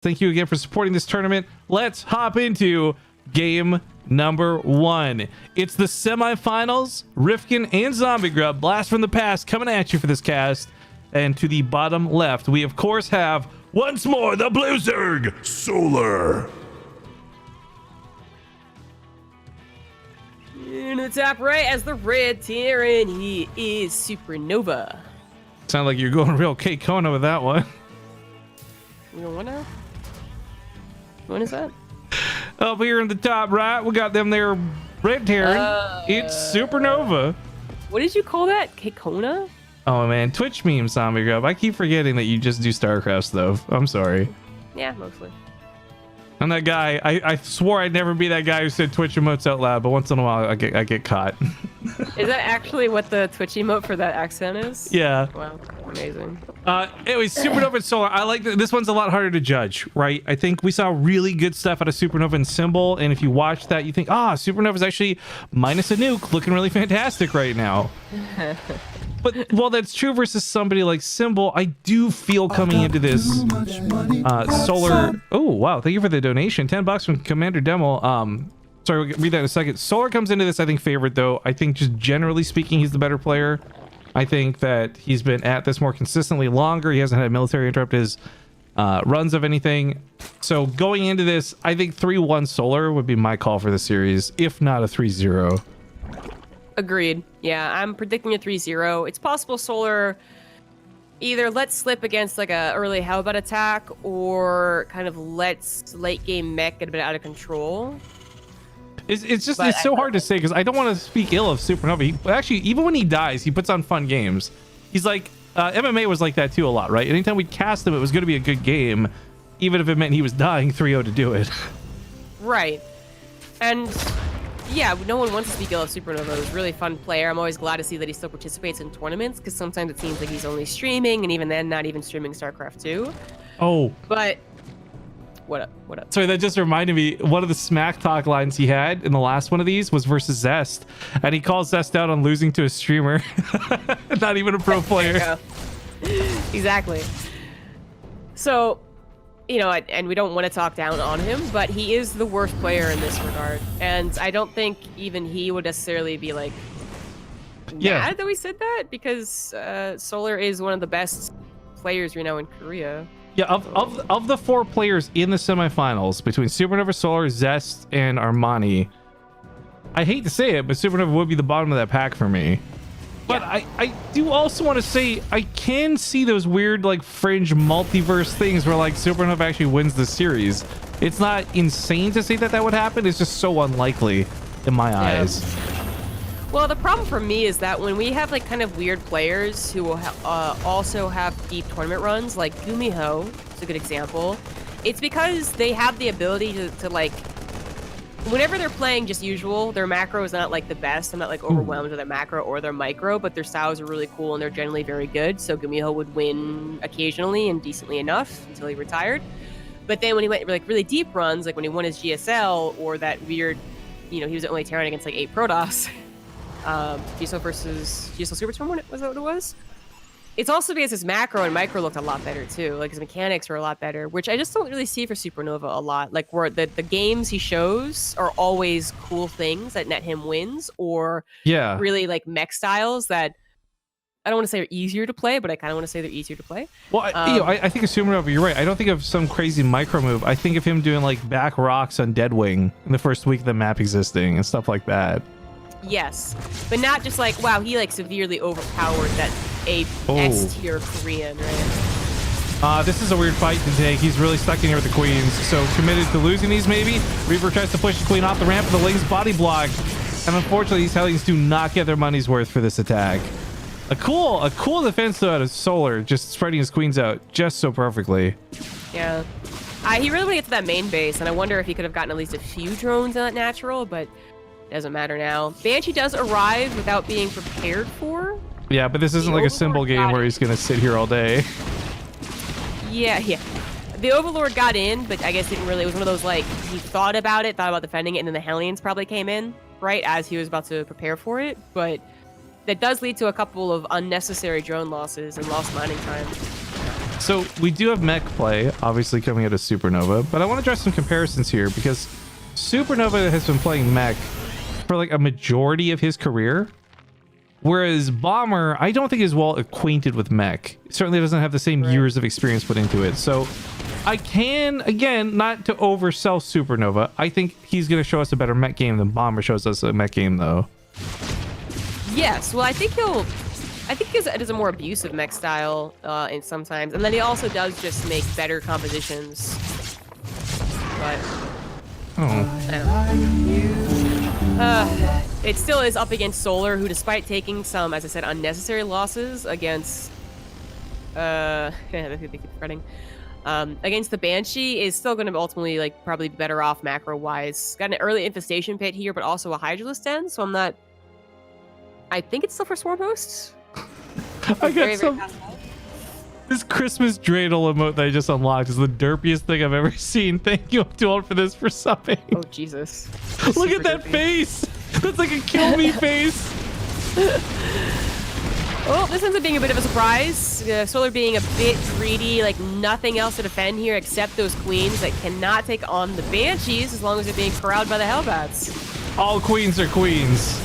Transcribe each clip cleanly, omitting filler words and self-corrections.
Thank you again for supporting this tournament. Let's hop into game number 1. It's the semifinals. Rifkin and Zombie Grub, blast from the past, coming at you for this cast. And to the bottom left, we of course have once more the Blue Zerg Solar. In the top right as the red Terran, he is Supernova. Sound like you're going real K-Kona with that one. You know what now? When is that? Up here in the top right, we got them there red Terran. It's Supernova. What did you call that? K-Kona? Oh man, Twitch meme, Zombie Grub. I keep forgetting that you just do Starcraft stuff. I'm sorry. Yeah, mostly. I'm that guy. I swore I'd never be that guy who said Twitch emotes out loud, but once in a while I get caught. Is that actually what the Twitch emote for that accent is? Yeah. Wow, amazing. Anyways, Supernova and Solar. I like this one's a lot harder to judge, right? I think we saw really good stuff out of Supernova and Symbol, and if you watch that, you think, Supernova's actually minus a nuke, looking really fantastic right now. But while that's true versus somebody like Symbol, I do feel coming into this Solar. Oh wow, thank you for the donation. $10 from Commander Demo. Sorry, we'll read that in a second. Solar comes into this, I think, favored though. I think just generally speaking, he's the better player. I think that he's been at this more consistently longer. He hasn't had military interrupt his runs of anything. So going into this, I think 3-1 Solar would be my call for the series, if not a 3-0. Agreed. Yeah, I'm predicting a 3-0. It's possible Solar either lets slip against like a early Hellbat attack or kind of lets late game mech get a bit out of control. It's so hard to say because I don't want to speak ill of Supernova. Actually, even when he dies, he puts on fun games. He's like, MMA was like that too a lot, right? Anytime we'd cast him, it was going to be a good game, even if it meant he was dying 3-0 to do it. Right. And yeah, no one wants to speak ill of Supernova. He's a really fun player. I'm always glad to see that he still participates in tournaments because sometimes it seems like he's only streaming, and even then, not even streaming StarCraft 2. Oh. But what up? What up? Sorry, that just reminded me. One of the smack talk lines he had in the last one of these was versus Zest, and he calls Zest out on losing to a streamer, not even a pro player. Exactly. So, you know, and we don't want to talk down on him, but he is the worst player in this regard, and I don't think even he would necessarily be like mad that we said that, because Solar is one of the best players right now in Korea. Yeah, of the 4 players in the semifinals between Supernova, Solar, Zest, and Armani, I hate to say it, but Supernova would be the bottom of that pack for me. But yeah. I do also want to say I can see those weird like fringe multiverse things where like Supernova actually wins the series. It's not insane to say that that would happen. It's just so unlikely in my eyes. Well, the problem for me is that when we have like kind of weird players who will also have deep tournament runs, like Gumiho is a good example, it's because they have the ability to like, whenever they're playing just usual, their macro is not like the best. I'm not like overwhelmed with their macro or their micro, but their styles are really cool and they're generally very good. So Gumiho would win occasionally and decently enough until he retired. But then when he went like really deep runs, like when he won his GSL or that weird, you know, he was only Terran against like 8 Protoss. GSL versus GSL Super Storm, was that what it was? It's also because his macro and micro looked a lot better too. Like his mechanics were a lot better, which I just don't really see for Supernova a lot. Like where the games he shows are always cool things that net him wins, or really like mech styles that I don't want to say are easier to play, but I kind of want to say they're easier to play. Well, I think of Supernova, you're right. I don't think of some crazy micro move. I think of him doing like back rocks on Deadwing in the first week of the map existing and stuff like that. Yes, but not just like, wow, he like severely overpowered that S-tier Korean, right? This is a weird fight to take. He's really stuck in here with the queens, so committed to losing these maybe. Reaper tries to push the queen off the ramp, and the Ling's body block. And unfortunately, these Hellions do not get their money's worth for this attack. A cool defense though out of Solar, just spreading his queens out just so perfectly. Yeah. He really wanted to get to that main base, and I wonder if he could have gotten at least a few drones on that natural, but doesn't matter now. Banshee does arrive without being prepared for. Yeah, but this isn't like a Symbol game where he's gonna sit here all day. Yeah. The Overlord got in, but I guess didn't really. It was one of those like he thought about defending it, and then the Hellions probably came in right as he was about to prepare for it. But that does lead to a couple of unnecessary drone losses and lost mining time. So we do have mech play, obviously coming out of Supernova, but I want to draw some comparisons here because Supernova has been playing mech for like a majority of his career, whereas Bomber, I don't think is well acquainted with mech. Certainly doesn't have the same years of experience put into it. So I can, again, not to oversell Supernova, I think he's going to show us a better mech game than Bomber shows us a mech game, though. Yes, well, I think it is a more abusive mech style in sometimes, and then he also does just make better compositions. But it still is up against Solar, who, despite taking some, as I said, unnecessary losses against against the Banshee, is still going to ultimately like probably be better off macro wise. Got an early infestation pit here, but also a Hydralisk Den, so I'm not. I think it's still for Swarm Hosts. I got some. This Christmas dreidel emote that I just unlocked is the derpiest thing I've ever seen. Thank you, Abdul, for this for subbing. Oh Jesus! Look at that face. That's like a kill me face. Well, this ends up being a bit of a surprise. Solar being a bit greedy, like nothing else to defend here except those queens that cannot take on the Banshees as long as they're being corralled by the Hellbats. All queens are queens.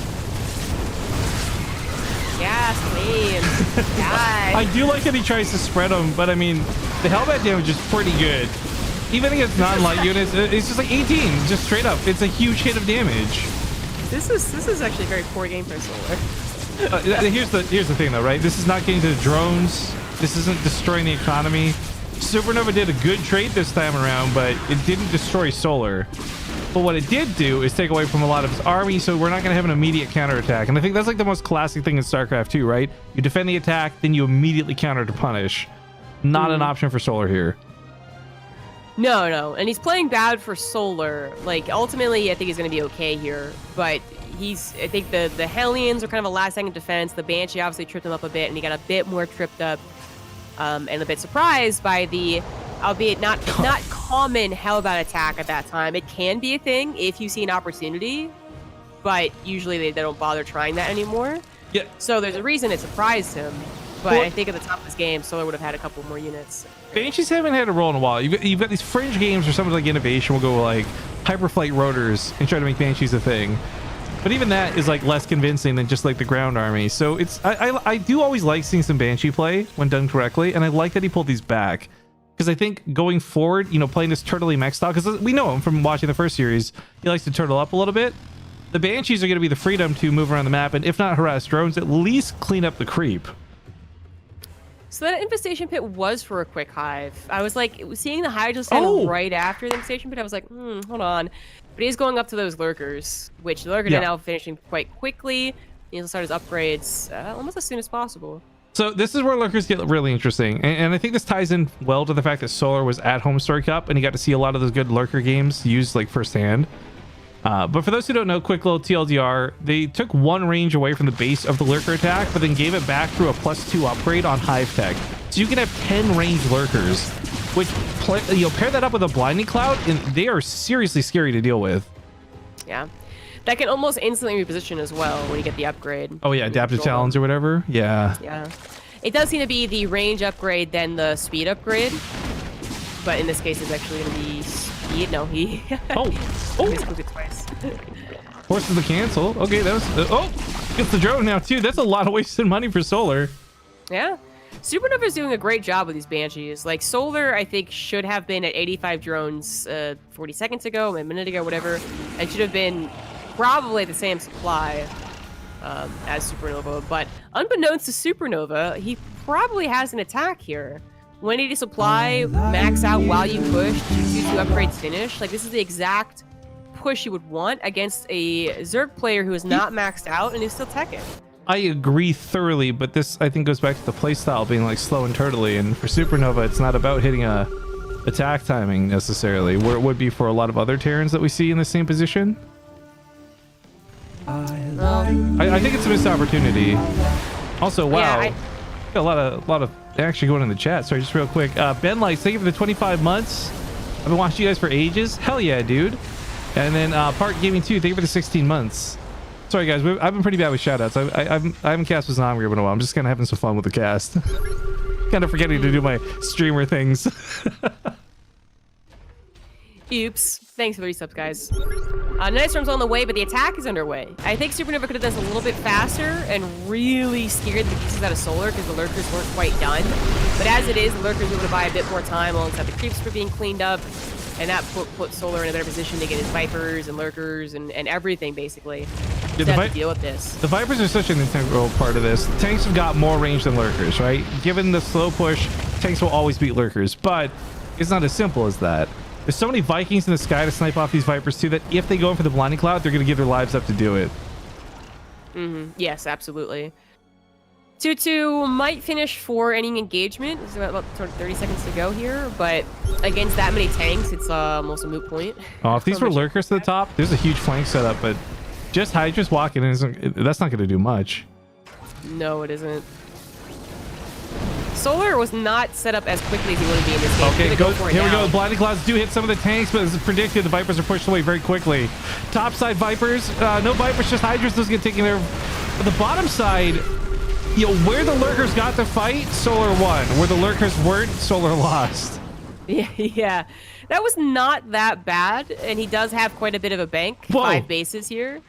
Yes, queens. Yes. I do like that he tries to spread them, but I mean, the Hellbat damage is pretty good. Even against non-light units, it's just like 18, just straight up. It's a huge hit of damage. This is actually a very poor game for Solar. Here's the thing though, right? This is not getting to the drones. This isn't destroying the economy. Supernova did a good trade this time around, but it didn't destroy Solar. But what it did do is take away from a lot of his army, so we're not going to have an immediate counterattack. And I think that's like the most classic thing in StarCraft 2, right? You defend the attack, then you immediately counter to punish. Not an option for Solar here. No, and he's playing bad for Solar. Like, ultimately, I think he's going to be okay here, but I think the Hellions are kind of a last-second defense. The Banshee obviously tripped him up a bit, and he got a bit more tripped up and a bit surprised by the, albeit not common Hellbat attack at that time. It can be a thing if you see an opportunity, but usually they don't bother trying that anymore. Yeah. So there's a reason it surprised him, but Well, I think at the top of this game, Solar would have had a couple more units. Banshees haven't had a role in a while. You've got these fringe games where something like Innovation will go like Hyperflight Rotors and try to make Banshees a thing. But even that is like less convincing than just like the ground army. So it's I do always like seeing some Banshee play when done correctly, and I like that he pulled these back because I think going forward, you know, playing this turtley mech style, because we know him from watching the first series, he likes to turtle up a little bit. The Banshees are going to be the freedom to move around the map, and if not harass drones, at least clean up the creep. So that infestation pit was for a quick hive. I was like, seeing the hive just stand right after the infestation pit, I was like, hold on. But he's going up to those lurkers, which the lurkers are now finishing quite quickly. He'll start his upgrades almost as soon as possible. So this is where lurkers get really interesting. And I think this ties in well to the fact that Solar was at Home Story Cup and he got to see a lot of those good lurker games used like firsthand. But for those who don't know, quick little TLDR, they took one range away from the base of the lurker attack, but then gave it back through a +2 upgrade on Hive Tech. So you can have 10 ranged lurkers, which pair that up with a blinding cloud, and they are seriously scary to deal with. Yeah. That can almost instantly reposition as well when you get the upgrade. Oh yeah, adaptive talons or whatever. Yeah. Yeah. It does seem to be the range upgrade, then the speed upgrade. But in this case, it's actually going to be speed. No, he... Oh! Basically it twice. Forces the cancel. Okay, that was... gets the drone now too. That's a lot of wasted money for Solar. Yeah. Supernova is doing a great job with these Banshees. Like, Solar, I think, should have been at 85 drones 40 seconds ago, a minute ago, whatever, and should have been probably the same supply as Supernova. But unbeknownst to Supernova, he probably has an attack here. 180 supply, max out while you push, 2 upgrades finish. Like, this is the exact push you would want against a Zerg player who is not maxed out and is still teching. I agree thoroughly, but this I think goes back to the playstyle being like slow and turtley, and for Supernova it's not about hitting a attack timing necessarily, where it would be for a lot of other Terrans that we see in the same position. I think it's a missed opportunity. Also, wow, Yeah, a lot of actually going in the chat. Sorry, just real quick. Ben Lights, thank you for the 25 months. I've been watching you guys for ages. Hell yeah, dude. And then Park Gaming 2, thank you for the 16 months. Sorry guys, I've been pretty bad with shoutouts. I haven't cast with Zombie in a while. I'm just kind of having some fun with the cast. Kind of forgetting to do my streamer things. Oops. Thanks for the resubs, guys. Night Storm's on the way, but the attack is underway. I think Supernova could have done this a little bit faster and really scared the pieces out of Solar because the Lurkers weren't quite done. But as it is, the Lurkers were able to buy a bit more time alongside the creeps were being cleaned up, and that put Solar in a better position to get his Vipers and Lurkers and everything, basically, to have to deal with this. The Vipers are such an integral part of this. Tanks have got more range than Lurkers, right? Given the slow push, tanks will always beat Lurkers, but it's not as simple as that. There's so many Vikings in the sky to snipe off these Vipers too that if they go in for the blinding cloud, they're going to give their lives up to do it. Yes, absolutely. 2-2 might finish for any engagement. There's about 30 seconds to go here, but against that many tanks, it's almost a moot point. Oh, if these were Lurkers to the top, there's a huge flank setup, but just Hydra's walking in, that's not going to do much. No, it isn't. Solar was not set up as quickly as he wanted to be in this game. Okay, here we go. Now. Blinding clouds do hit some of the tanks, but as predicted, the Vipers are pushed away very quickly. Top side Vipers, no Vipers, just Hydras. Those get taken there. But the bottom side, you know, where the Lurkers got to fight, Solar won. Where the Lurkers weren't, Solar lost. Yeah, that was not that bad, and he does have quite a bit of a bank. Whoa. 5 bases here.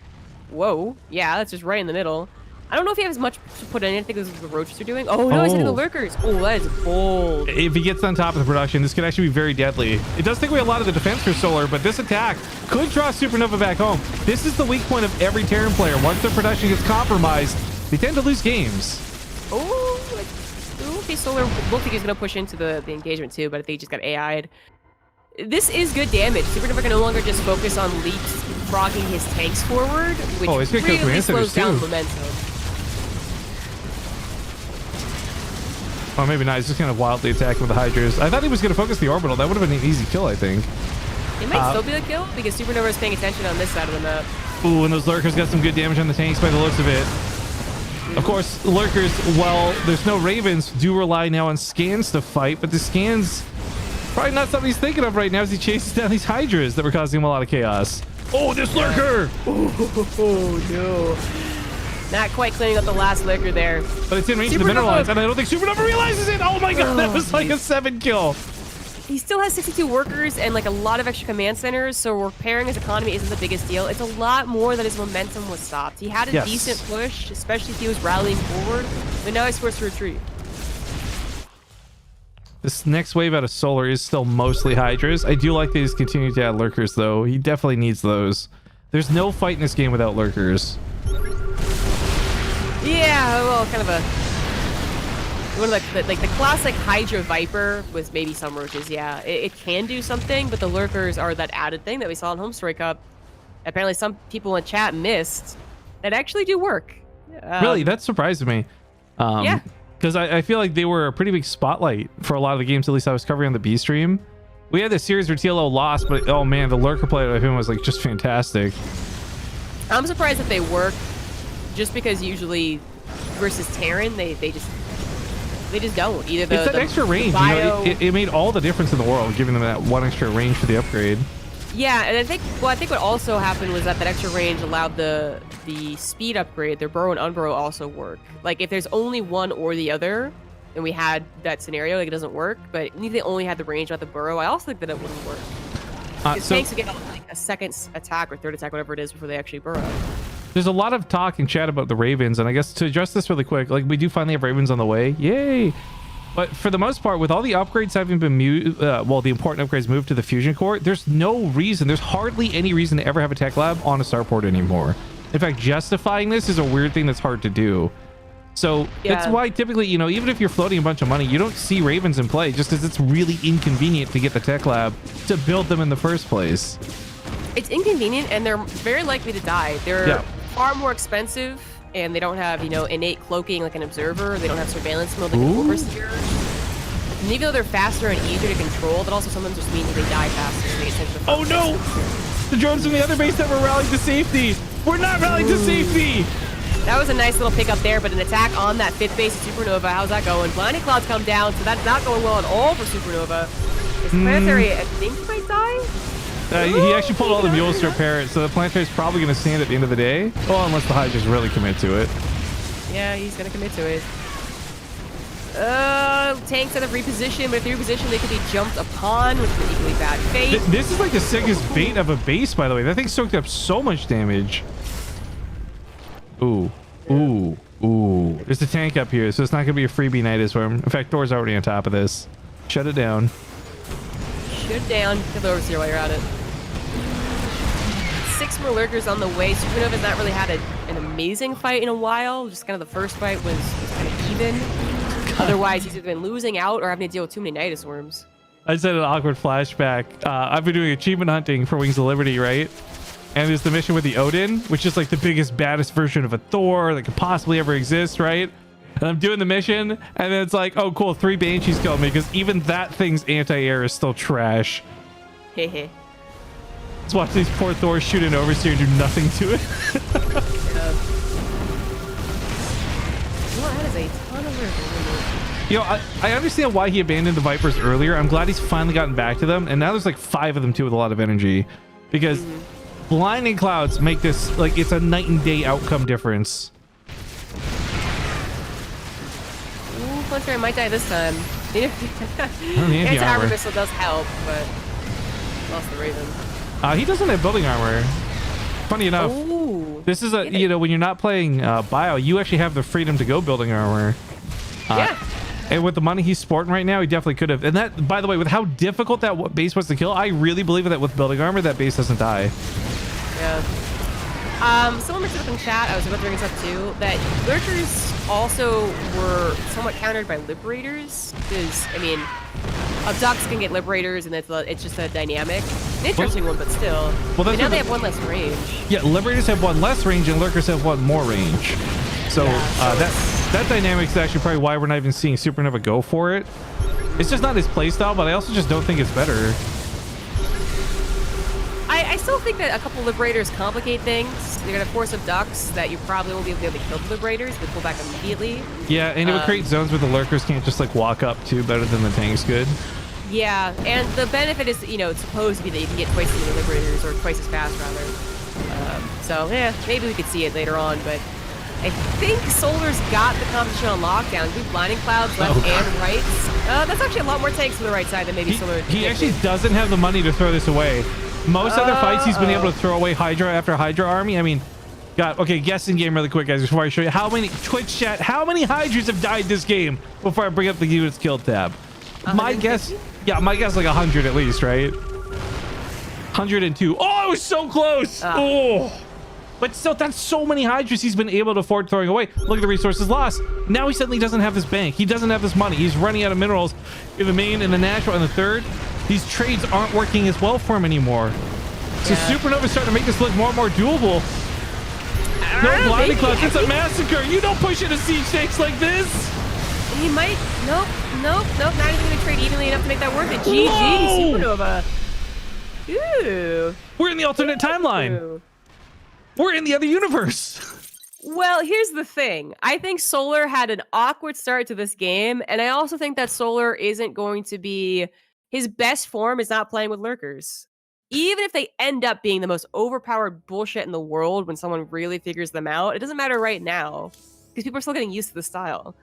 Whoa, yeah, that's just right in the middle. I don't know if he has much to put in. I think this is what the Roaches are doing. Oh, no, he's hitting the Lurkers. Oh, that is bold. If he gets on top of the production, this could actually be very deadly. It does take away a lot of the defense for Solar, but this attack could draw Supernova back home. This is the weak point of every Terran player. Once their production gets compromised, they tend to lose games. Oh, okay, Solar looked like he's going to push into the engagement too, but I think he just got AI'd. This is good damage. Supernova can no longer just focus on leapfrogging his tanks forward, which really slows down momentum. Or maybe not. He's just kind of wildly attacking with the Hydras. I thought he was going to focus the orbital. That would have been an easy kill, I think. It might still be a kill because Supernova is paying attention on this side of the map. Ooh, and those Lurkers got some good damage on the tanks by the looks of it. Of course, Lurkers, while there's no Ravens, do rely now on scans to fight, but the scans probably not something he's thinking of right now as he chases down these Hydras that were causing him a lot of chaos. Oh, this Lurker! Oh, no. Not quite cleaning up the last Lurker there. But it's in range of the mineral lines, and I don't think Supernova realizes it! Oh my god, that was like a 7 kill! He still has 62 workers and like a lot of extra command centers, so repairing his economy isn't the biggest deal. It's a lot more that his momentum was stopped. He had a decent push, especially if he was rallying forward, but now he's forced to retreat. This next wave out of Solar is still mostly Hydras. I do like that he's continuing to add Lurkers, though. He definitely needs those. There's no fight in this game without Lurkers. Yeah, well, kind of a... One of the classic Hydra Viper with maybe some Roaches, yeah. It can do something, but the Lurkers are that added thing that we saw in Home Story Cup. Apparently some people in chat missed that actually do work. Really? That surprised me. Yeah. Because I feel like they were a pretty big spotlight for a lot of the games, at least I was covering on the B stream. We had this series where TLO lost, but oh man, the Lurker play of him was like just fantastic. I'm surprised that they work, just because usually versus Terran, they just don't. Either it's that extra range, you know, it made all the difference in the world, giving them that 1 extra range for the upgrade. Yeah, and I think what also happened was that extra range allowed the speed upgrade, their burrow and unburrow also work. Like if there's only one or the other, and we had that scenario, like it doesn't work. But if they only had the range, not the burrow, I also think that it wouldn't work. Because tanks would get like a second attack or third attack, whatever it is, before they actually burrow. There's a lot of talk and chat about the Ravens, and I guess to address this really quick, like we do finally have Ravens on the way. Yay! But for the most part, with all the upgrades having been moved, the important upgrades moved to the fusion core, there's hardly any reason to ever have a tech lab on a starport anymore. In fact, justifying this is a weird thing that's hard to do. So that's why typically, you know, even if you're floating a bunch of money, you don't see Ravens in play just because it's really inconvenient to get the tech lab to build them in the first place. It's inconvenient, and they're very likely to die. They're far more expensive, and they don't have, you know, innate cloaking like an observer. They don't have surveillance mode like an overseer. And even though they're faster and easier to control, that also sometimes just means that they die faster. So they get oh no! The drones from the other base that were rallying to safety. We're not rallying to safety. That was a nice little pickup there, but an attack on that 5th base of Supernova. How's that going? Blinding clouds come down, so that's not going well at all for Supernova. His planetary, I think, might die. He actually pulled all the mules to repair it, so the planetary is probably going to stand at the end of the day. Well, unless the Hydras really commit to it. Yeah, he's going to commit to it. Tanks that have repositioned, but if they reposition, they could be jumped upon, which is an equally bad fate. This is like the sickest bait of a base, by the way. That thing soaked up so much damage. Ooh. Ooh. Ooh. There's a tank up here, so it's not going to be a freebie Nidus Worm. In fact, Thor's already on top of this. Shut it down. Shut it down. Kill the overseer while you're at it. 6 more lurkers on the way. Supernova's not really had an amazing fight in a while. Just kind of the first fight was kind of even. Otherwise, he's either been losing out or having to deal with too many Nidus Worms. I just had an awkward flashback. I've been doing achievement hunting for Wings of Liberty, right? And there's the mission with the Odin, which is like the biggest, baddest version of a Thor that could possibly ever exist, right? And I'm doing the mission, and then it's like, oh, cool, 3 Banshees killed me, because even that thing's anti-air is still trash. Hehe. Let's watch these poor Thors shoot an Overseer and do nothing to it. Well, that is a ton of lurkers. You know, I understand why he abandoned the Vipers earlier. I'm glad he's finally gotten back to them, and now there's like 5 of them too with a lot of energy, because blinding clouds make this like it's a night and day outcome difference. Ooh, Puncher might die this time. Anti-armor missile does help, but lost the Raven. He doesn't have building armor. Funny enough, this is a you know, when you're not playing bio, you actually have the freedom to go building armor. Yeah. And with the money he's sporting right now, he definitely could have. And that, by the way, with how difficult that base was to kill, I really believe that with building armor, that base doesn't die. Yeah. Someone mentioned up in chat, I was about to bring this up too, that lurkers also were somewhat countered by liberators. Because, I mean, abducts can get liberators, and it's just a dynamic. An interesting one, but still. Well, now they have 1 less range. Yeah, liberators have 1 less range, and lurkers have 1 more range. So, that dynamic is actually probably why we're not even seeing Supernova go for it. It's just not his playstyle, but I also just don't think it's better. I still think that a couple Liberators complicate things. You're going to force abducts that you probably won't be able to kill the Liberators. They pull back immediately. Yeah, and it would create zones where the lurkers can't just like walk up to better than the tanks could. Yeah, and the benefit is, you know, it's supposed to be that you can get twice as many Liberators, or twice as fast, rather. So, yeah, maybe we could see it later on, but I think Solar's got the competition on lockdown. We've blinding clouds left and right. That's actually a lot more tanks to the right side than maybe Solar. He actually doesn't have the money to throw this away. Most other fights, he's been able to throw away Hydra after Hydra army. I mean, God, okay, guessing game really quick, guys, before I show you how many Twitch chat, how many Hydras have died this game before I bring up the units killed tab. My guess, yeah, my guess like 100 at least, right? 102. Oh, it was so close. Oh. But still, that's so many Hydras he's been able to afford throwing away. Look at the resources lost. Now he suddenly doesn't have this bank. He doesn't have this money. He's running out of minerals in the main and the natural and the third. These trades aren't working as well for him anymore. So Supernova's starting to make this look more and more doable. No blinding clouds. It's a massacre. You don't push into siege tanks like this. He might. Nope. Not even going to trade evenly enough to make that worth it. GG, Supernova. Ooh. We're in the alternate timeline. Ooh. We're in the other universe. Well, here's the thing. I think Solar had an awkward start to this game, and I also think that Solar isn't going to be... His best form is not playing with lurkers. Even if they end up being the most overpowered bullshit in the world when someone really figures them out, it doesn't matter right now, because people are still getting used to the style.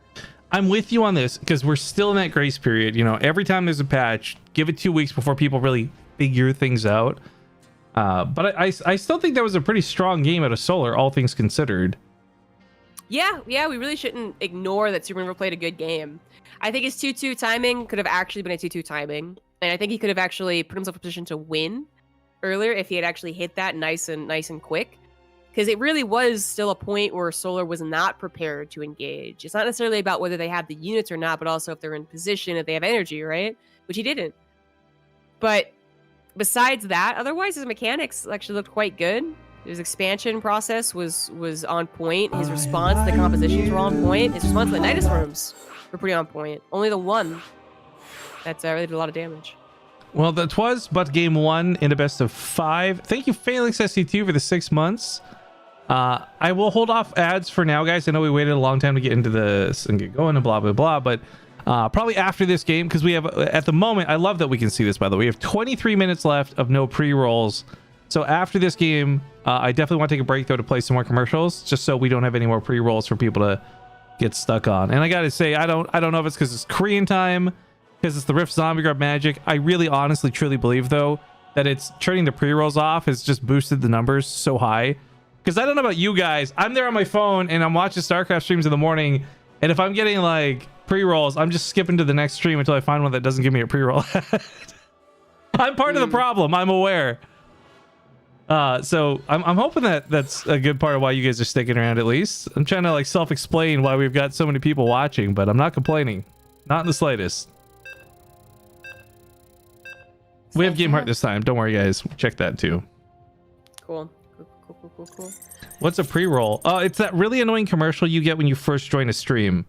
I'm with you on this, because we're still in that grace period. You know, every time there's a patch, give it 2 weeks before people really figure things out. But I still think that was a pretty strong game out of Solar, all things considered. Yeah, we really shouldn't ignore that Supernova played a good game. I think his 2-2 timing could have actually been a 2-2 timing, and I think he could have actually put himself in a position to win earlier if he had actually hit that nice and quick. Because it really was still a point where Solar was not prepared to engage. It's not necessarily about whether they have the units or not, but also if they're in position, if they have energy, right? Which he didn't. But besides that, otherwise his mechanics actually looked quite good. His expansion process was on point. His response to the compositions were on point. His response to the Nidus Worms were pretty on point. Only the one that's really did a lot of damage. Well, that was but game 1 in a best of 5. Thank you, Phalanx SC2, for the 6 months. I will hold off ads for now, guys. I know we waited a long time to get into this and get going and blah blah blah, but probably after this game, because we have at the moment, I love that we can see this, by the way, we have 23 minutes left of no pre-rolls. So after this game, I definitely want to take a break though to play some more commercials, just so we don't have any more pre-rolls for people to get stuck on. And I gotta say, I don't know if it's because it's Korean time, because it's the Rift Zombie Grub magic. I really honestly truly believe though that it's turning the pre-rolls off has just boosted the numbers so high. Because I don't know about you guys, I'm there on my phone and I'm watching StarCraft streams in the morning, and if I'm getting like pre-rolls, I'm just skipping to the next stream until I find one that doesn't give me a pre-roll. I'm part of the problem, I'm aware. So I'm hoping that that's a good part of why you guys are sticking around. At least I'm trying to like self-explain why we've got so many people watching, but I'm not complaining, not in the slightest. We have Game Heart this time, don't worry guys, check that too. Cool. What's a pre-roll? It's that really annoying commercial you get when you first join a stream.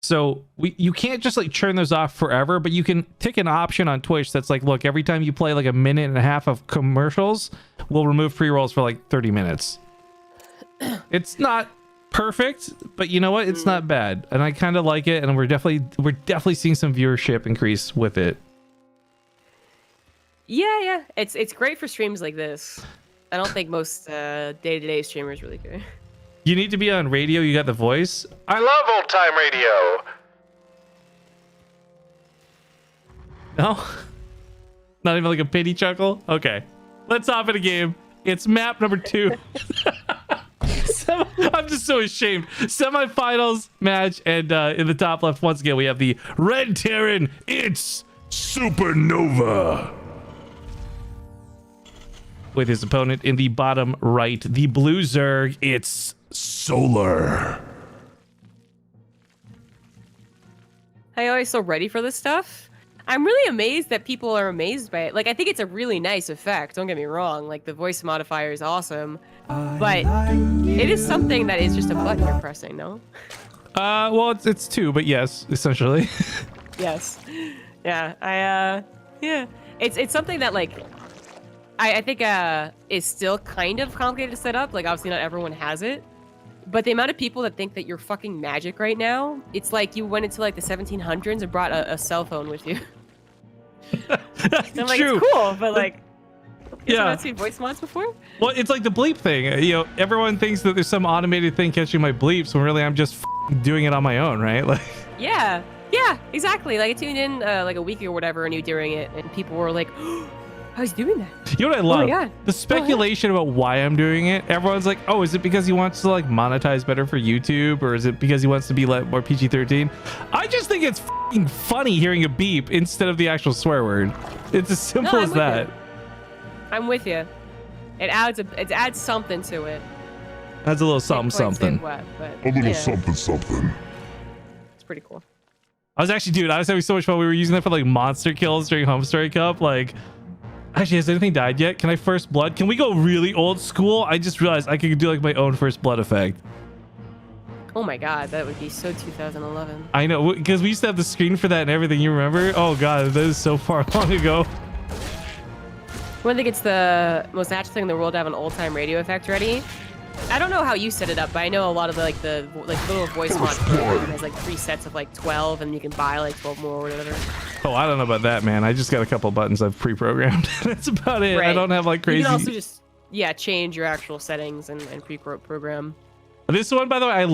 So you can't just like turn those off forever, but you can tick an option on Twitch that's like, look, every time you play like a minute and a half of commercials, we'll remove pre-rolls for like 30 minutes. It's not perfect, but you know what? It's not bad, and I kind of like it, and we're definitely seeing some viewership increase with it. Yeah. It's great for streams like this. I don't think most day-to-day streamers really care. You need to be on radio. You got the voice. I love old time radio. No, not even like a pity chuckle. Okay, let's hop in a game. It's map number 2. I'm just so ashamed. Semifinals match, and in the top left once again we have the Red Terran. It's Supernova. With his opponent in the bottom right, the blue Zerg, it's Solar. Are you always so ready for this stuff? I'm really amazed that people are amazed by it. Like, I think it's a really nice effect, don't get me wrong. Like, the voice modifier is awesome. But it is something that is just a button you're pressing, no? Well, it's 2, but yes, essentially. Yes. Yeah, yeah. It's something that, like, I think is still kind of complicated to set up. Like, obviously not everyone has it. But the amount of people that think that you're fucking magic right now, it's like you went into like the 1700s and brought a cell phone with you. So I'm like, True. it's cool, but like, you Yeah. haven't seen voice mods before? Well, it's like the bleep thing. You know, everyone thinks that there's some automated thing catching my bleeps when really I'm just doing it on my own, right? Like. Yeah, exactly. Like, I tuned in like a week or whatever and you doing it, and people were like, I was doing that. You know what I love? Oh my God. The speculation about why I'm doing it. Everyone's like, oh, is it because he wants to like monetize better for YouTube, or is it because he wants to be like more PG-13? I just think it's f***ing funny hearing a beep instead of the actual swear word. It's as simple as that. I'm with you. It adds something to it. That's a little something something. Wet, but, A little yeah, something. it's pretty cool. I was having so much fun. We were using that for like monster kills during Home Story Cup. Like, actually, has anything died yet? Can I first blood? Can we go really old school? I just realized I could do like my own first blood effect. Oh my god, that would be so 2011. I know, because we used to have the screen for that and everything. You remember? Oh god, that is so far long ago. I think it's the most natural thing in the world to have an old-time radio effect ready. I don't know how you set it up, but I know a lot of the little voice mod program has like 3 sets of like 12, and you can buy like 12 more or whatever. Oh, I don't know about that, man. I just got a couple buttons I've pre-programmed. That's about it. Right. I don't have like crazy. You can also just change your actual settings and pre-program. This one, by the way,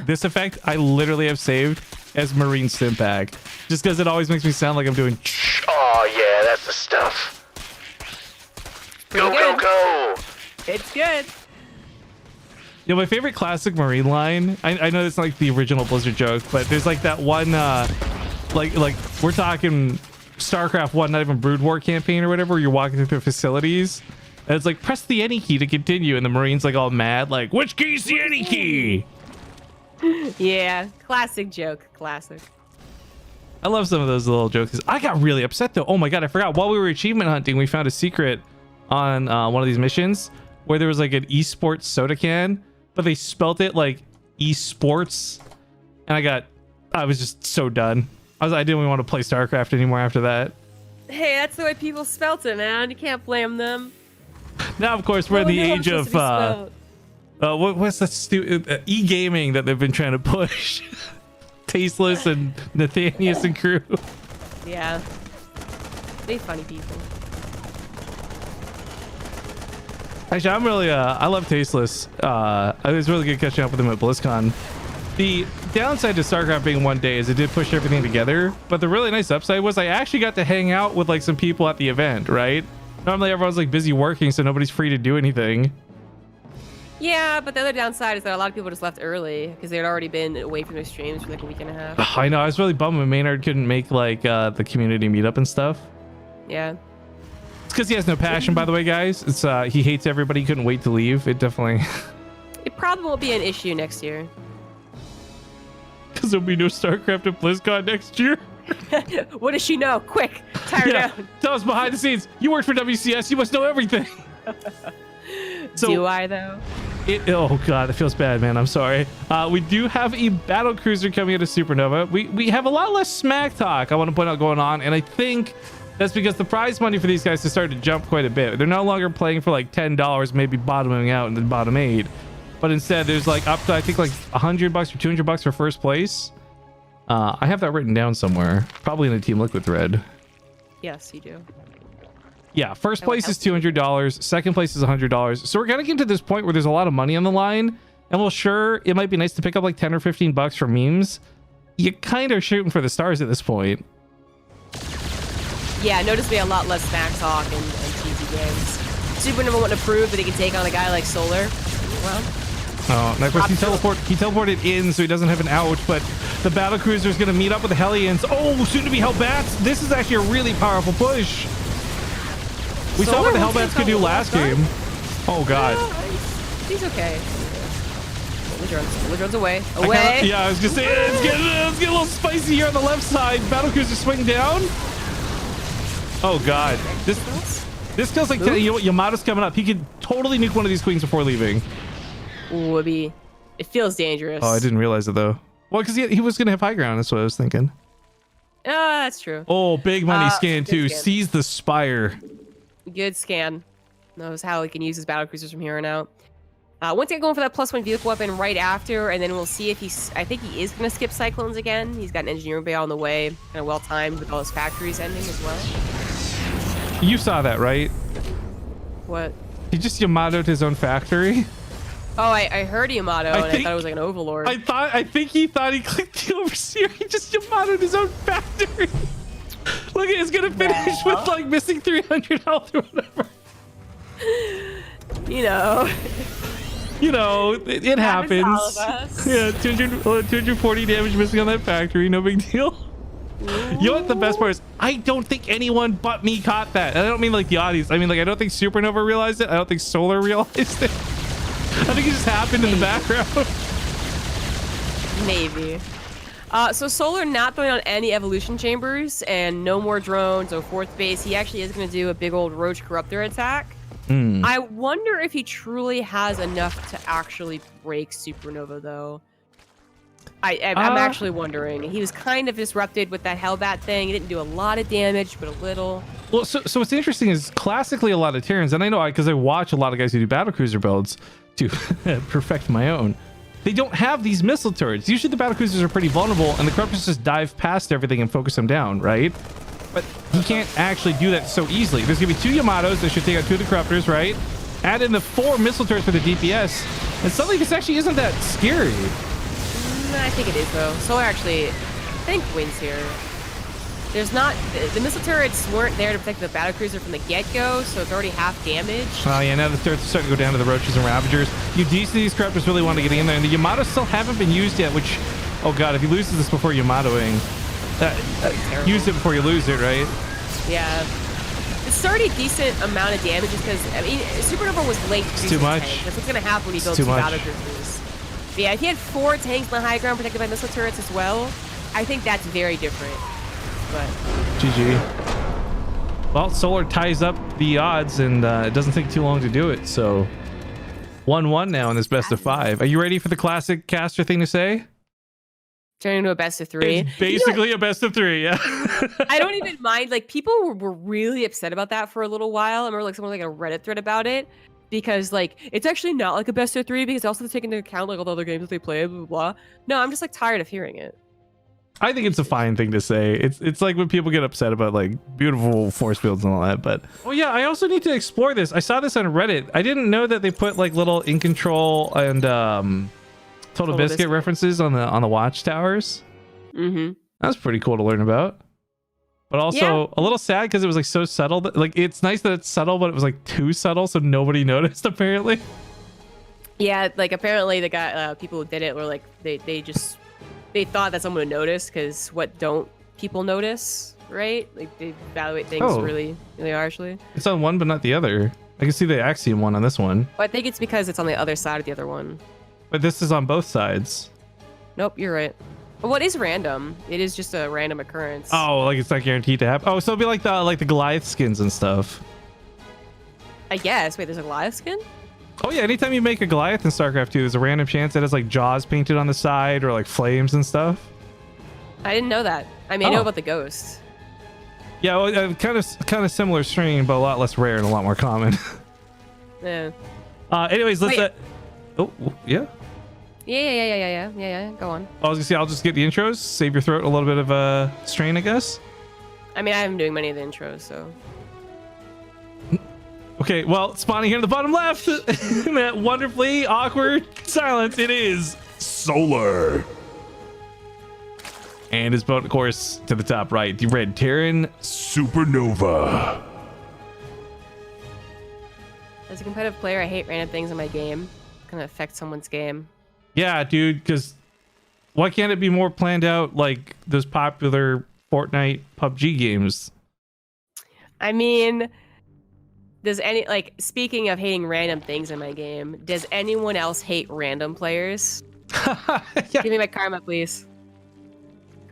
this effect I literally have saved as Marine Stim Pack, just because it always makes me sound like I'm doing. Oh yeah, that's the stuff. Go. It's good. You know, my favorite classic Marine line, I know it's not like the original Blizzard joke, but there's like that one, like we're talking StarCraft 1, not even Brood War campaign or whatever, where you're walking through facilities, and it's like, press the any key to continue, and the Marine's like all mad, like, which key's the any key? Yeah, classic joke, classic. I love some of those little jokes. I got really upset though. Oh my god, I forgot. While we were achievement hunting, we found a secret on one of these missions where there was like an esports soda can, but they spelt it like esports, and I was just so done. I didn't even want to play StarCraft anymore after that. Hey, that's the way people spelt it, man. You can't blame them. Now, of course, we're in the age of what's that stupid e-gaming that they've been trying to push. Tasteless and Nathanius and crew. Yeah, they funny people. Actually, I'm really I love Tasteless. It was really good catching up with him at BlizzCon. The downside to StarCraft being 1 day is it did push everything together, but the really nice upside was I actually got to hang out with like some people at the event, right? Normally everyone's like busy working, so nobody's free to do anything. Yeah, but the other downside is that a lot of people just left early because they had already been away from their streams for like a week and a half. I know, I was really bummed when Maynard couldn't make like the community meetup and stuff. Yeah. It's because he has no passion, by the way, guys. It's he hates everybody. He couldn't wait to leave. It definitely... It probably won't be an issue next year. Because there'll be no StarCraft at BlizzCon next year. What does she know? Quick, tie her down. Tell us behind the scenes. You worked for WCS. You must know everything. So, do I though? Oh god, it feels bad, man. I'm sorry. We do have a battle cruiser coming into Supernova. We have a lot less smack talk, I want to point out, going on, and I think that's because the prize money for these guys has started to jump quite a bit. They're no longer playing for like $10, maybe bottoming out in the bottom 8, but instead there's like up to I think like $100 or $200 for first place. I have that written down somewhere, probably in a Team Liquid thread. Yes, you do. Yeah, first place is $200, second place is $100. So we're kind of getting to this point where there's a lot of money on the line, and well, sure, it might be nice to pick up like 10 or 15 bucks for memes. You kind of shooting for the stars at this point. Yeah, notice me a lot less smack talk and cheesy games. Supernova wanting to prove that he can take on a guy like Solar. Well, oh, and of course he teleported in, so he doesn't have an out, but the battle cruiser is going to meet up with the Hellions. Oh, soon to be Hellbats. This is actually a really powerful push. We saw what the Hellbats could do last game. Oh god. He's okay. Solar drones away. Away. Yeah, I was just saying, it's getting a little spicy here on the left side. Battle cruiser swing down. Oh god. This feels like, you know what, Yamato's coming up. He could totally nuke one of these queens before leaving. Ooh, it feels dangerous. Oh, I didn't realize it though. Well, because he was going to have high ground. That's what I was thinking. That's true. Oh, big money scan too. Scan. Sees the spire. Good scan. Knows how he can use his battle cruisers from here on out. Once again, going for that +1 vehicle weapon right after, and then we'll see if I think he is going to skip Cyclones again. He's got an engineering bay on the way, kind of well timed with all his factories ending as well. You saw that, right? What? He just Yamato'd his own factory. Oh, I heard Yamato, and I thought it was like an Overlord. I think he thought he clicked the Overseer. He just Yamato'd his own factory. Look, it's gonna finish with like missing 300 health or whatever. You know, it happens. To all of us. Yeah, 240 damage missing on that factory. No big deal. Ooh. You know what the best part is? I don't think anyone but me caught that. And I don't mean like the audience. I mean like I don't think Supernova realized it. I don't think Solar realized it. I think it just happened in the background. Maybe. So Solar not throwing on any evolution chambers and no more drones or fourth base. He actually is going to do a big old Roach Corruptor attack. I wonder if he truly has enough to actually break Supernova, though. I'm actually wondering. He was kind of disrupted with that Hellbat thing. He didn't do a lot of damage, but a little. Well, so what's interesting is classically a lot of Terrans, and I know because I watch a lot of guys who do battlecruiser builds to perfect my own. They don't have these missile turrets. Usually the battlecruisers are pretty vulnerable, and the Corruptors just dive past everything and focus them down, right? But he can't actually do that so easily. There's going to be 2 Yamatos that should take out 2 of the Corruptors, right? Add in the 4 missile turrets for the DPS, and suddenly this actually isn't that scary. I think it is, though. Solar actually, I think, wins here. There's not... The missile turrets weren't there to protect the battlecruiser from the get-go, so it's already half damage. Oh, yeah, now the turrets are starting to go down to the Roaches and Ravagers. You do see these Corruptors really want to get in there, and the Yamatos still haven't been used yet, which... Oh, God, if he loses this before Yamatoing... use it before you lose it, right? Yeah. It's already a decent amount of damage because, I mean, Supernova was late. It's too much. That's what's going to happen when you build 2 battlecruisers. But yeah, if he had 4 tanks on the high ground protected by missile turrets as well, I think that's very different. But GG. Well, Solar ties up the odds, and it doesn't take too long to do it. So 1-1 now in this best of 5. Are you ready for the classic caster thing to say? Turn into a best of 3. It's basically a best of 3, yeah. I don't even mind. Like, people were really upset about that for a little while. I remember like someone like a Reddit thread about it. Because like it's actually not like a best of 3 because also they take into account like all the other games that they play, blah, blah, blah. No, I'm just like tired of hearing it. I think it's a fine thing to say. It's like when people get upset about like beautiful force fields and all that. But oh yeah, I also need to explore this. I saw this on Reddit. I didn't know that they put like little in control and Total Biscuit references on the watchtowers. Mm-hmm. That's pretty cool to learn about. But also a little sad because it was like so subtle. Like it's nice that it's subtle, but it was like too subtle, so nobody noticed apparently. Yeah, like apparently the guy, people who did it were like they thought that someone would notice because what don't people notice, right? Like they evaluate things really harshly. It's on one but not the other. I can see the Axiom one on this one. But I think it's because it's on the other side of the other one. But this is on both sides. Nope, you're right. But what is random? It is just a random occurrence. Oh, like it's not guaranteed to happen. Oh, so it'll be like the Goliath skins and stuff. I guess. Wait, there's a Goliath skin? Oh yeah, anytime you make a Goliath in Starcraft 2, there's a random chance that has like jaws painted on the side or like flames and stuff. I didn't know that. I mean, I know about the ghost. Yeah, well, kind of similar strain, but a lot less rare and a lot more common. Yeah. Anyways, let's. Oh yeah. Yeah. Go on. I was gonna say I'll just get the intros, save your throat a little bit of a strain, I guess. I mean, I haven't doing many of the intros, so. Okay, well, spawning here in the bottom left, in that wonderfully awkward silence, it is Solar. And his boat, of course, to the top right, the red Terran Supernova. As a competitive player, I hate random things in my game. It's gonna affect someone's game. Yeah, dude, because why can't it be more planned out like those popular Fortnite PUBG games? I mean, does speaking of hating random things in my game, does anyone else hate random players? Yeah. Give me my karma, please.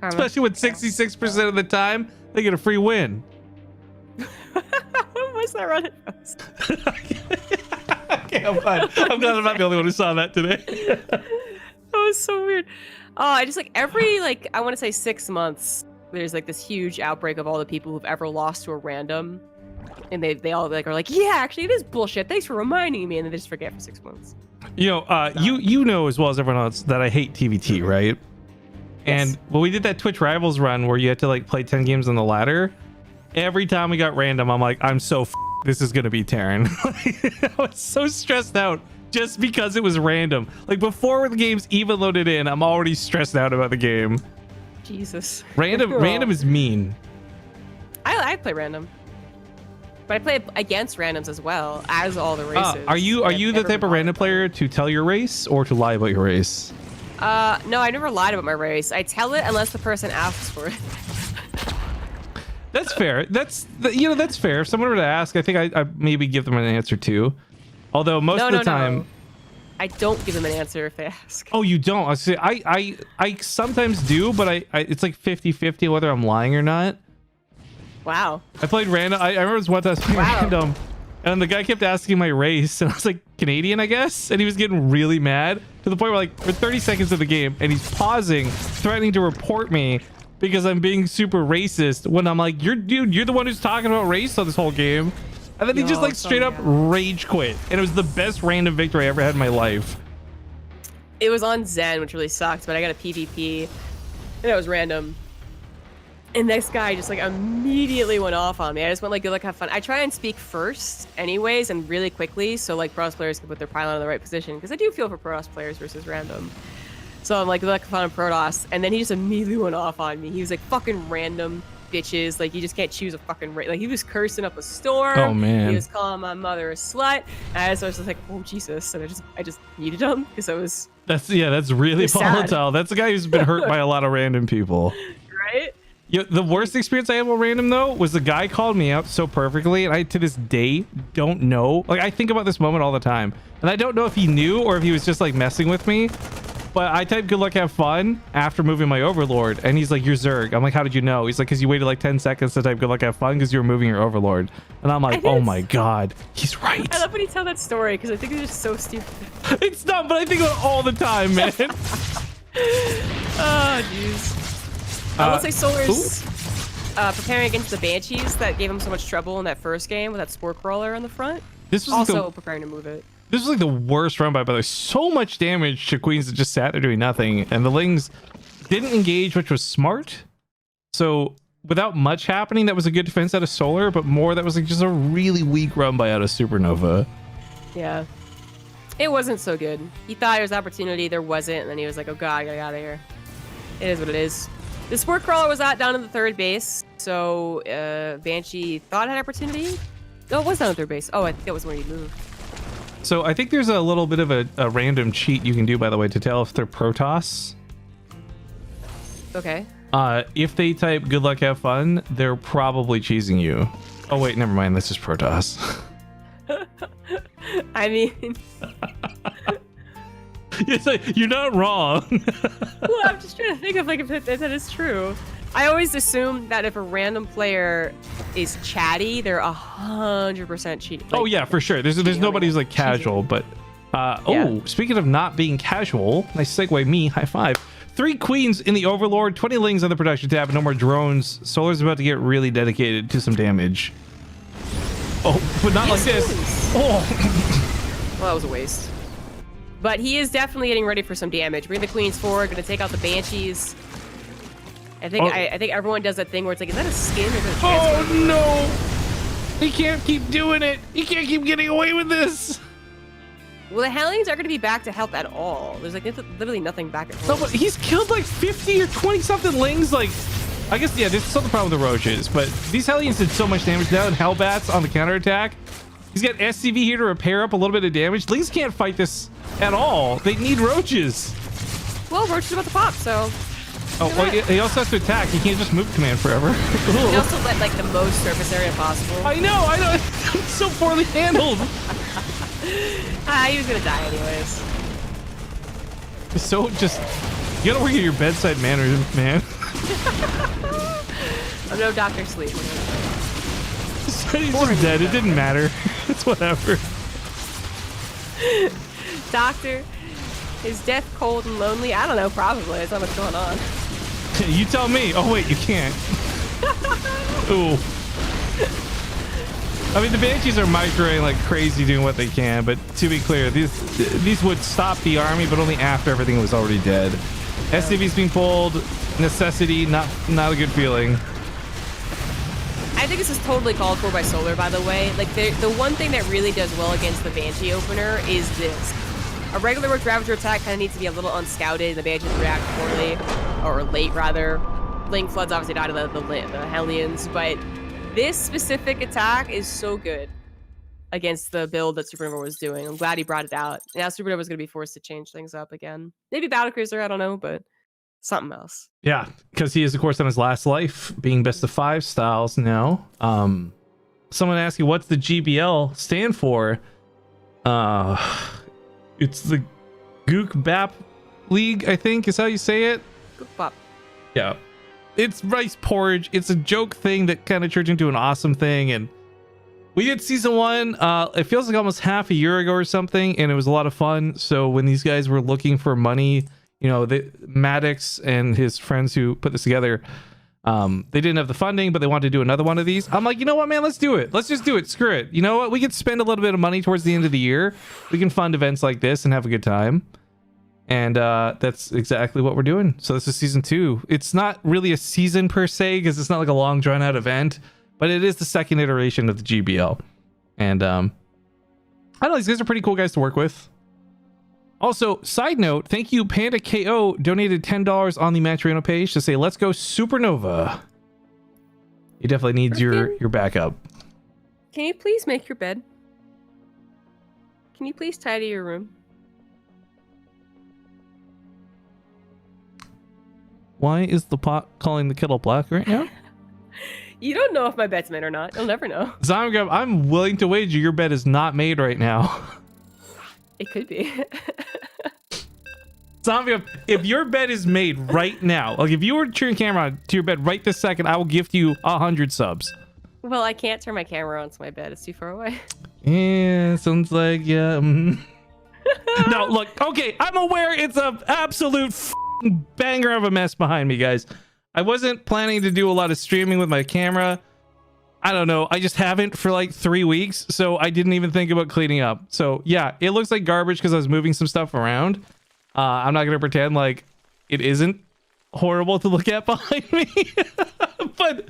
Karma. Especially when 66% of the time they get a free win. What's that running? Okay, I'm fine. I'm glad I'm not the only one who saw that today. That was so weird. Oh, I just every I want to say 6 months, there's this huge outbreak of all the people who've ever lost to a random, and they all are like, yeah, actually it is bullshit. Thanks for reminding me, and then they just forget for 6 months. You know, you know as well as everyone else that I hate TvT, right? And Yes. when we did that Twitch Rivals run where you had to play 10 games on the ladder, every time we got random, I'm like, I'm so this is gonna be Terran. I was so stressed out just because it was random. Like before the game's even loaded in, I'm already stressed out about the game. Jesus. Random is mean. I play random, but I play against randoms as well as all the races. Are you the type of random player to tell your race or to lie about your race? No, I never lied about my race. I tell it unless the person asks for it. That's fair. That's fair. If someone were to ask, I think I maybe give them an answer too. Although most of the time, no. I don't give them an answer if they ask. Oh, you don't? I sometimes do, but I it's like 50-50 whether I'm lying or not. Wow. I played random. I remember this one time I was playing random, and the guy kept asking my race, and I was like, Canadian, I guess, and he was getting really mad to the point where for 30 seconds of the game, and he's pausing, threatening to report me because I'm being super racist. When I'm like, you're the one who's talking about race on this whole game. And then he just straight up rage quit. And it was the best random victory I ever had in my life. It was on Zen, which really sucked, but I got a PvP and it was random. And this guy just immediately went off on me. I just went good luck, have fun. I try and speak first anyways and really quickly so Pros players can put their pylon in the right position because I do feel for Protoss players versus random. So I'm good luck, have fun on Protoss. And then he just immediately went off on me. He was fucking random bitches, you just can't choose a fucking race. He was cursing up a storm. Oh man, he was calling my mother a slut, and so I was just oh Jesus, and I just muted him because I was that's really volatile. That's a guy who's been hurt by a lot of random people, right? Yeah, the worst experience I had with random though was the guy called me out so perfectly, and I to this day don't know, I think about this moment all the time, and I don't know if he knew or if he was just messing with me. But I typed good luck, have fun after moving my overlord. And he's like, you're Zerg. I'm like, how did you know? He's like, because you waited 10 seconds to type good luck, have fun because you were moving your overlord. And I'm like, oh my God, he's right. I love when you tell that story because I think it's just so stupid. It's not, but I think about it all the time, man. Oh, jeez. I will say Solar's preparing against the Banshees that gave him so much trouble in that first game with that Spore Crawler on the front. This was also preparing to move it. This was the worst run by the way. So much damage to queens that just sat there doing nothing, and the Lings didn't engage, which was smart. So without much happening, that was a good defense out of Solar, but more that was just a really weak run by out of Supernova. Yeah. It wasn't so good. He thought there was opportunity, there wasn't, and then he was like, oh god, I gotta get out of here. It is what it is. The sport crawler was out down in the third base, so Banshee thought it had opportunity. No, it was down in third base. Oh, I think that was where he moved. So I think there's a little bit of a random cheat you can do, by the way, to tell if they're Protoss. Okay. If they type good luck, have fun, they're probably cheesing you. Oh wait, never mind. That's just Protoss. I mean, It's like, you're not wrong. well, I'm just trying to think of like if that is true. I always assume that if a random player is chatty, they're 100% cheat. Like, Oh yeah, for sure. There's nobody who's like casual, but oh, speaking of not being casual, nice segue. Me, high five. 3 queens in the Overlord, 20 lings on the production tab, no more drones. Solar's about to get really dedicated to some damage. Oh, but not like this. Oh. Well, that was a waste. But he is definitely getting ready for some damage. Bring the queens forward. Gonna take out the banshees. I think I think everyone does that thing where it's like, is that a skin or is it a transfer? Oh no! He can't keep doing it. He can't keep getting away with this. Well, the Hellions aren't going to be back to help at all. There's like literally nothing back at No, all. but he's killed like 50 or 20 something lings. Like, I guess yeah, there's still the problem with the roaches, but these Hellions did so much damage now, and Hellbats on the counterattack. He's got SCV here to repair up a little bit of damage. Lings can't fight this at all. They need roaches. Well, Roach is about to pop, so. Oh, well, he also has to attack. He can't just move command forever. He also let like the most surface area possible. I know. It's so poorly handled. He was gonna die anyways. So just, you gotta work at your bedside manner, man. I'm no Dr. Sleep. He's just dead. It didn't matter. It's whatever. Doctor, is death cold and lonely? I don't know, probably. That's not what's going on. You tell me. Oh wait, you can't. Ooh. I mean, the Banshees are microing like crazy, doing what they can, but to be clear, these would stop the army, but only after everything was already dead. SCV's being pulled. Necessity, not a good feeling. I think this is totally called for by Solar, by the way. Like, the one thing that really does well against the Banshee opener is this. A regular Roach Ravager attack kind of needs to be a little unscouted. The Banshees react poorly, or late, rather. Link Floods obviously died of the Hellions, but this specific attack is so good against the build that Supernova was doing. I'm glad he brought it out. Now Supernova is going to be forced to change things up again. Maybe Battlecruiser, I don't know, but something else. Yeah, because he is, of course, on his last life, being best of 5 styles now. Someone asked you, what's the GBL stand for? It's the Gook Bap League, I think, is how you say it. Gook Bap. Yeah. It's rice porridge. It's a joke thing that kind of turned into an awesome thing. And we did season 1. It feels like almost half a year ago or something, and it was a lot of fun. So when these guys were looking for money, you know, Maddox and his friends who put this together, they didn't have the funding, but they wanted to do another one of these. I'm like, you know what, man, let's do it. Let's just do it. Screw it. You know what? We can spend a little bit of money towards the end of the year. We can fund events like this and have a good time. And that's exactly what we're doing. So this is season 2. It's not really a season per se, because it's not like a long drawn out event, but it is the second iteration of the GBL. And I don't know, these guys are pretty cool guys to work with. Also, side note, thank you, Panda KO donated $10 on the Matcherino page to say, let's go Supernova. He definitely needs your backup. Can you please make your bed? Can you please tidy your room? Why is the pot calling the kettle black right now? You don't know if my bed's made or not. You'll never know. Zomgrab, I'm willing to wager your bed is not made right now. It could be. Zombie, if your bed is made right now, like if you were to turn your camera on to your bed right this second, I will gift you 100 subs. Well, I can't turn my camera onto my bed. It's too far away. Yeah, sounds like, yeah. No, look, okay, I'm aware it's an absolute banger of a mess behind me, guys. I wasn't planning to do a lot of streaming with my camera. I don't know. I just haven't for like 3 weeks, so I didn't even think about cleaning up. So yeah, it looks like garbage because I was moving some stuff around. I'm not gonna pretend like it isn't horrible to look at behind me, but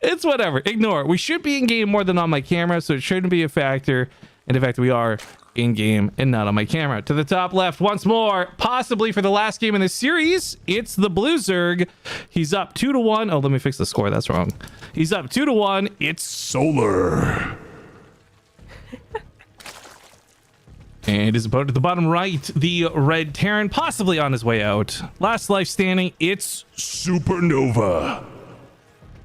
it's whatever. Ignore it. We should be in game more than on my camera, so it shouldn't be a factor. And in fact, we are in game and not on my camera. To the top left once more, possibly for the last game in this series, it's the Blue Zerg. He's up 2-1. Oh, let me fix the score. That's wrong. He's up 2-1. It's Solar. And his opponent at the bottom right, the Red Terran, possibly on his way out. Last life standing, it's Supernova.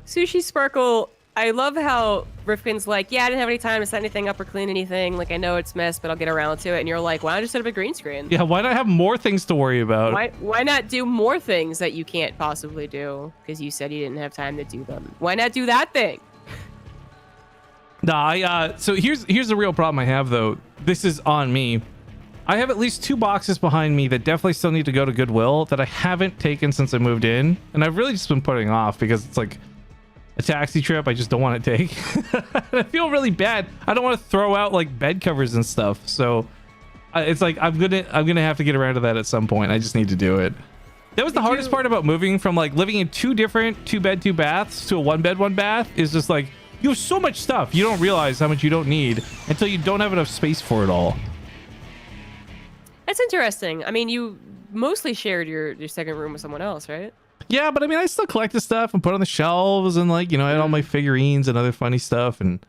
Sushi Sparkle, I love how Rifkin's like, yeah, I didn't have any time to set anything up or clean anything. Like, I know it's messed, but I'll get around to it. And you're like, why don't you set up a green screen? Yeah, why not have more things to worry about? Why not do more things that you can't possibly do? Because you said you didn't have time to do them. Why not do that thing? Nah, so here's the real problem I have, though. This is on me. I have at least 2 boxes behind me that definitely still need to go to Goodwill that I haven't taken since I moved in. And I've really just been putting off because it's like a taxi trip I just don't want to take. I feel really bad. I don't want to throw out like bed covers and stuff. So it's like I'm gonna have to get around to that at some point. I just need to do it. That was the hardest part about moving from like living in 2 different 2-bed 2 baths to a 1-bed 1 bath is just like you have so much stuff. You don't realize how much you don't need until you don't have enough space for it all. That's interesting. I mean, you mostly shared your second room with someone else, right? Yeah, but I mean, I still collect the stuff and put on the shelves and like, you know, I had all my figurines and other funny stuff. And,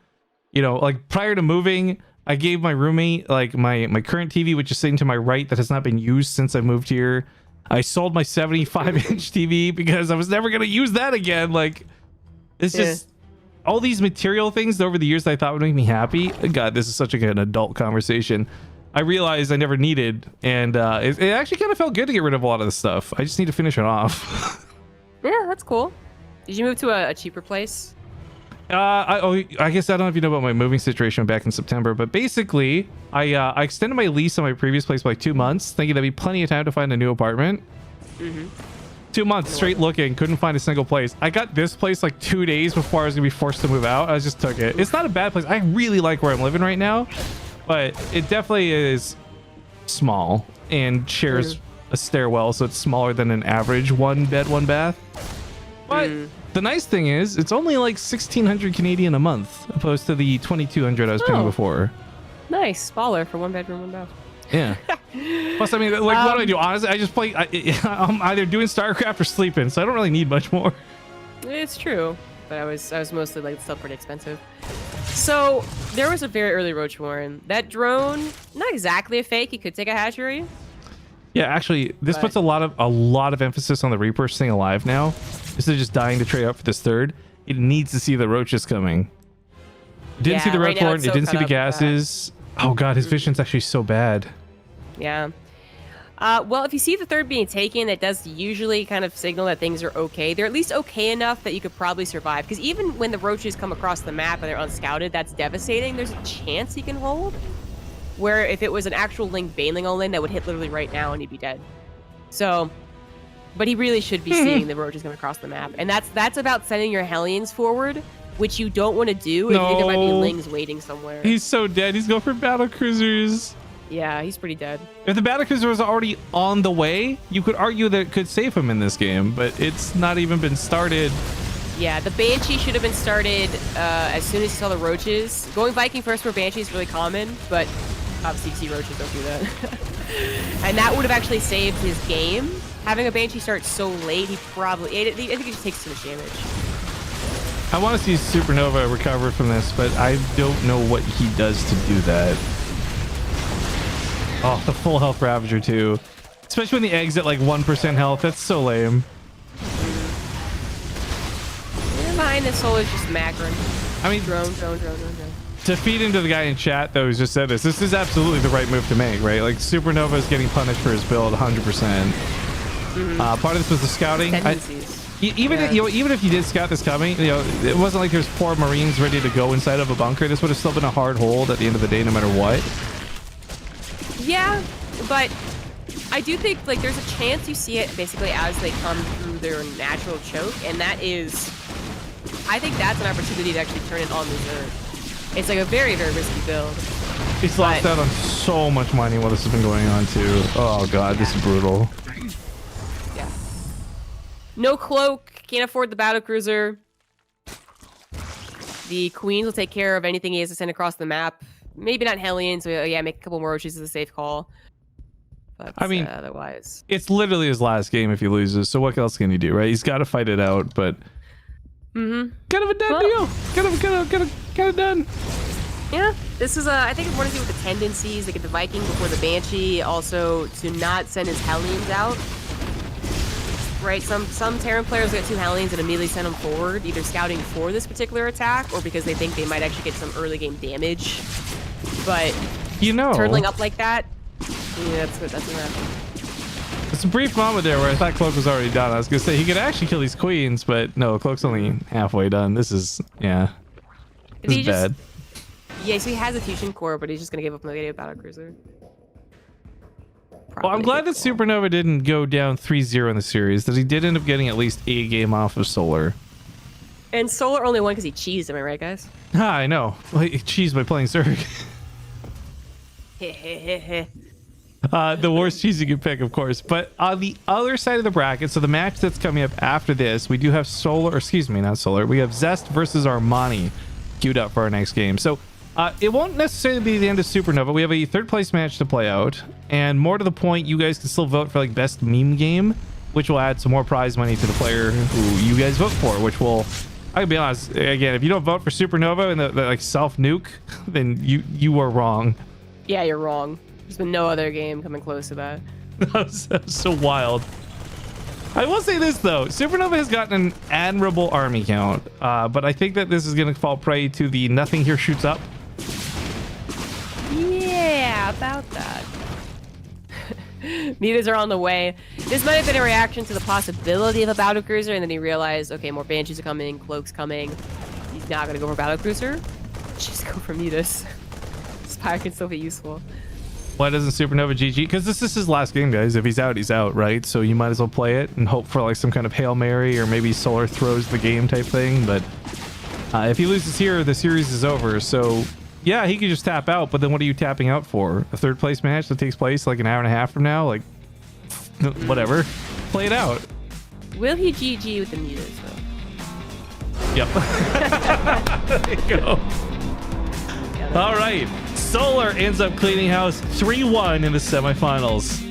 you know, like prior to moving, I gave my roommate like my current TV, which is sitting to my right that has not been used since I moved here. I sold my 75-inch TV because I was never going to use that again. Like, it's just all these material things over the years that I thought would make me happy. God, this is such an adult conversation. I realized I never needed, and it actually kind of felt good to get rid of a lot of this stuff. I just need to finish it off. Yeah, that's cool. Did you move to a cheaper place? I guess I don't know if you know about my moving situation back in September, but basically, I extended my lease on my previous place by like 2 months, thinking that'd be plenty of time to find a new apartment. 2 months straight looking, couldn't find a single place. I got this place like 2 days before I was gonna be forced to move out. I just took it. It's not a bad place. I really like where I'm living right now, but it definitely is small and shares a stairwell, so it's smaller than an average 1-bed 1 bath. But the nice thing is it's only like 1,600 Canadian a month opposed to the 2,200 I was paying before. Nice, baller for 1 bedroom 1 bath. Yeah. Plus, I mean, like, what do I do? Honestly, I just play. I'm either doing Starcraft or sleeping, so I don't really need much more. It's true, but I was mostly like still pretty expensive. So there was a very early Roach Warren. That drone, not exactly a fake. You could take a hatchery. Yeah, actually, this puts a lot of emphasis on the Reaper staying alive now. Instead of just dying to trade up for this third, it needs to see the roaches coming. It didn't see the red corn. It didn't see the gases. Oh god, his vision's actually so bad. Yeah. Well, if you see the third being taken, that does usually kind of signal that things are okay. They're at least okay enough that you could probably survive. Because even when the roaches come across the map and they're unscouted, that's devastating. There's a chance he can hold. Where if it was an actual Link Baneling Olin, that would hit literally right now and he'd be dead. So, but he really should be seeing the roaches come across the map. And that's about sending your Hellions forward, which you don't want to do if you think there might be Lings waiting somewhere. He's so dead. He's going for battle cruisers. Yeah, he's pretty dead. If the battle cruiser was already on the way, you could argue that it could save him in this game, but it's not even been started. Yeah, the Banshee should have been started as soon as you saw the roaches. Going Viking first for Banshee is really common, but obviously roaches don't do that. And that would have actually saved his game. Having a Banshee start so late, I think he just takes too much damage. I want to see Supernova recover from this, but I don't know what he does to do that. Oh, the full health Ravager too. Especially when the egg's at like 1% health. That's so lame. Behind this soul is just macron. I mean, drone. To feed into the guy in chat though who's just said this is absolutely the right move to make, right? Like Supernova is getting punished for his build 100%. Part of this was the scouting. Even if you did scout this coming, you know, it wasn't like there's 4 Marines ready to go inside of a bunker. This would have still been a hard hold at the end of the day, no matter what. Yeah, but I do think like there's a chance you see it basically as they come through their natural choke, and that is, I think that's an opportunity to actually turn it on reserve. It's like a very, very risky build. He's lost out on so much money while this has been going on too. Oh god, this is brutal. Yeah. No cloak, can't afford the battlecruiser. The Queens will take care of anything he has to send across the map. maybe not Hellion, so yeah, make a couple more Roshis is a safe call. But I mean, otherwise, it's literally his last game if he loses. So what else can he do, right? He's got to fight it out, but kind of a done deal. Kind of done. Yeah, this is I think it's more to do with the tendencies. They get the Viking before the Banshee. Also, to not send his Hellions out. Right, some Terran players get 2 Hellions and immediately send them forward, either scouting for this particular attack or because they think they might actually get some early game damage. But You know, turtling up like that, yeah, that's what happens. it's a brief moment there where I thought Cloak was already done. I was gonna say he could actually kill these queens, but no, Cloak's only halfway done. This is this is bad. Yeah, so he has a fusion core, but he's just gonna give up on the battle cruiser. Well, I'm glad that Supernova didn't go down 3-0 in the series, that he did end up getting at least a game off of Solar. And Solar only won because he cheesed, am I right, guys? I know. Well, he cheesed by playing Zerg. The worst cheese you could pick, of course. But on the other side of the bracket, so the match that's coming up after this, we do have Solar, or excuse me, not Solar. We have Zest versus Armani queued up for our next game. So it won't necessarily be the end of Supernova. We have a 3rd place match to play out. And more to the point, you guys can still vote for like best meme game, which will add some more prize money to the player who you guys vote for, which will, I can be honest, again, if you don't vote for Supernova and the like self-nuke, then you are wrong. Yeah, you're wrong. There's been no other game coming close to that. That was so wild. I will say this though, Supernova has gotten an admirable army count, but I think that this is going to fall prey to the nothing here shoots up. Yeah, about that. Mutas are on the way. This might have been a reaction to the possibility of a battle cruiser, and then he realized, okay, more Banshees are coming, Cloak's coming. He's not gonna go for battle cruiser. Just go for Mutas. Spire can still be useful. Why doesn't Supernova GG? Because this is his last game, guys. If he's out, right? So you might as well play it and hope for like some kind of Hail Mary or maybe Solar throws the game type thing. But if he loses here, the series is over. So yeah, he could just tap out. But then what are you tapping out for? A 3rd place match that takes place like an hour and a half from now? Like, whatever. Play it out. Will he GG with the Mutas, though? Yep. There you go. All right. Solar ends up cleaning house 3-1 in the semifinals.